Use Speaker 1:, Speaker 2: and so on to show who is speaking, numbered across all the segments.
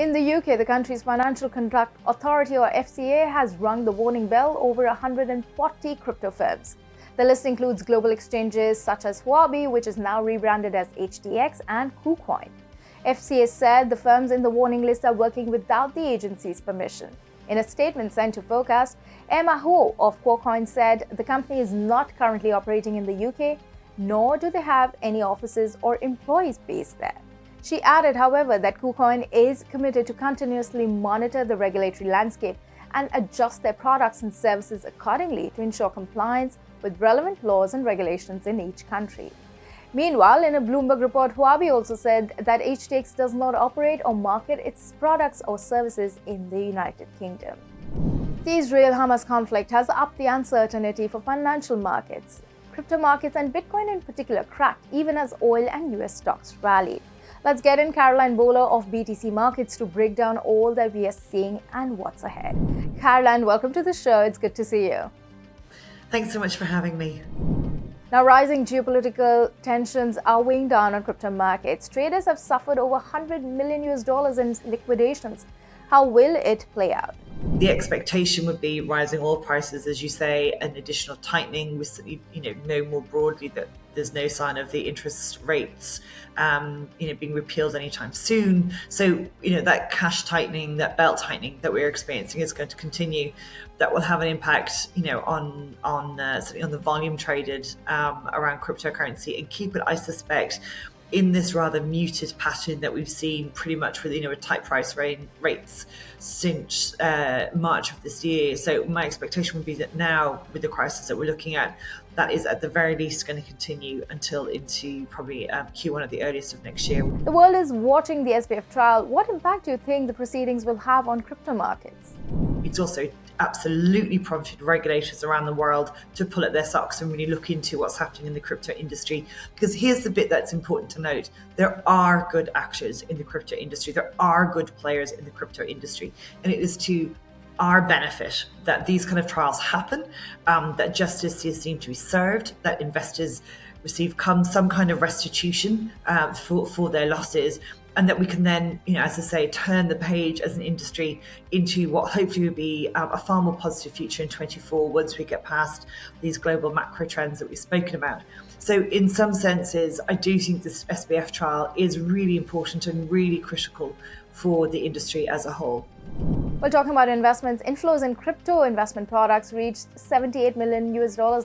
Speaker 1: In the UK, the country's Financial Conduct Authority or FCA has rung the warning bell over 140 crypto firms. The list includes global exchanges such as Huobi, which is now rebranded as HTX, and KuCoin. FCA said the firms in the warning list are working without the agency's permission. In a statement sent to Forkast, Emma Ho of KuCoin said the company is not currently operating in the UK, nor do they have any offices or employees based there. She added, however, that KuCoin is committed to continuously monitor the regulatory landscape and adjust their products and services accordingly to ensure compliance with relevant laws and regulations in each country. Meanwhile, in a Bloomberg report, Huobi also said that HTX does not operate or market its products or services in the United Kingdom. The Israel-Hamas conflict has upped the uncertainty for financial markets. Crypto markets and Bitcoin in particular cracked even as oil and US stocks rallied. Let's get in Caroline Bowler of BTC Markets to break down all that we are seeing and what's ahead. Caroline, welcome to the show. It's good to see you.
Speaker 2: Thanks so much for having me.
Speaker 1: Now, rising geopolitical tensions are weighing down on crypto markets. Traders have suffered over $100 million in liquidations. How will it play out?
Speaker 2: The expectation would be rising oil prices, as you say, an additional tightening. We know more broadly that there's no sign of the interest rates being repealed anytime soon. So that cash tightening, that belt tightening that we're experiencing is going to continue. That will have an impact on certainly on the volume traded around cryptocurrency, and keep it, I suspect, in this rather muted pattern that we've seen pretty much with with tight price rates since March of this year. So my expectation would be that now, with the crisis that we're looking at, that is at the very least going to continue until into probably Q1 at the earliest of next year.
Speaker 1: The world is watching the SBF trial. What impact do you think the proceedings will have on crypto markets?
Speaker 2: It's also absolutely prompted regulators around the world to pull at their socks and really look into what's happening in the crypto industry. Because here's the bit that's important to note. There are good actors in the crypto industry. There are good players in the crypto industry. And it is to our benefit that these kind of trials happen, that justice is seen to be served, that investors receive some kind of restitution for their losses, and that we can then, as I say, turn the page as an industry into what hopefully will be a far more positive future in 2024 once we get past these global macro trends that we've spoken about. So in some senses, I do think this SBF trial is really important and really critical for the industry as a whole.
Speaker 1: Well, talking about investments, inflows in crypto investment products reached $78 million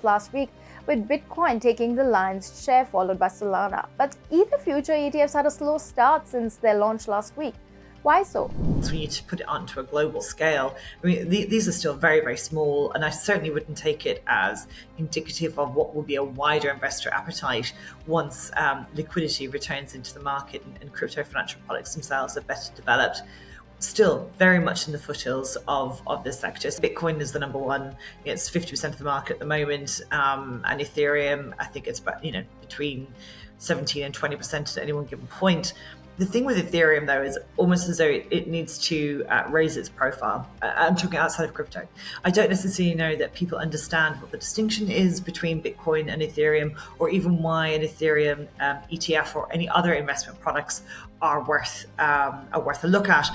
Speaker 1: last week, with Bitcoin taking the lion's share, followed by Solana. But Ether future ETFs had a slow start since their launch last week. Why so?
Speaker 2: So we need to put it onto a global scale. I mean, these are still very, very small, and I certainly wouldn't take it as indicative of what will be a wider investor appetite once liquidity returns into the market and crypto financial products themselves are better developed. Still very much in the foothills of this sector. So Bitcoin is the number one. It's 50% of the market at the moment, and Ethereum, I think it's about between 17 and 20% at any one given point. The thing with Ethereum, though, is almost as though it needs to raise its profile. I'm talking outside of crypto. I don't necessarily know that people understand what the distinction is between Bitcoin and Ethereum, or even why an Ethereum ETF or any other investment products are worth a look at.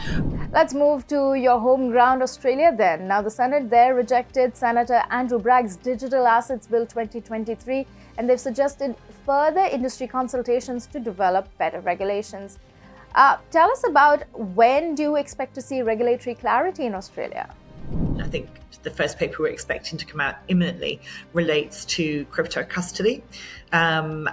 Speaker 1: Let's move to your home ground, Australia, then. Now, the Senate there rejected Senator Andrew Bragg's Digital Assets Bill 2023, and they've suggested further industry consultations to develop better regulations. Tell us about, when do you expect to see regulatory clarity in Australia?
Speaker 2: I think the first paper we're expecting to come out imminently relates to crypto custody. And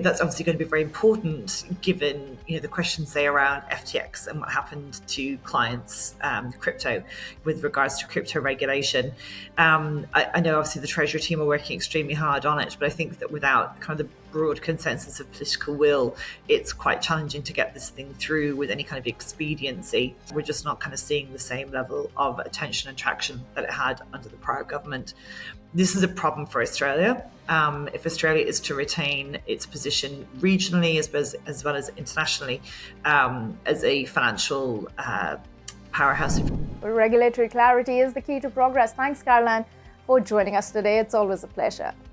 Speaker 2: that's obviously going to be very important given the questions say around FTX and what happened to clients crypto with regards to crypto regulation. I know obviously the Treasury team are working extremely hard on it, but I think that without kind of the broad consensus of political will, it's quite challenging to get this thing through with any kind of expediency. We're just not kind of seeing the same level of attention and traction that it had under the prior government. This is a problem for Australia. If Australia is to retain its position regionally as well as internationally as a financial powerhouse.
Speaker 1: Regulatory clarity is the key to progress. Thanks, Caroline, for joining us today. It's always a pleasure.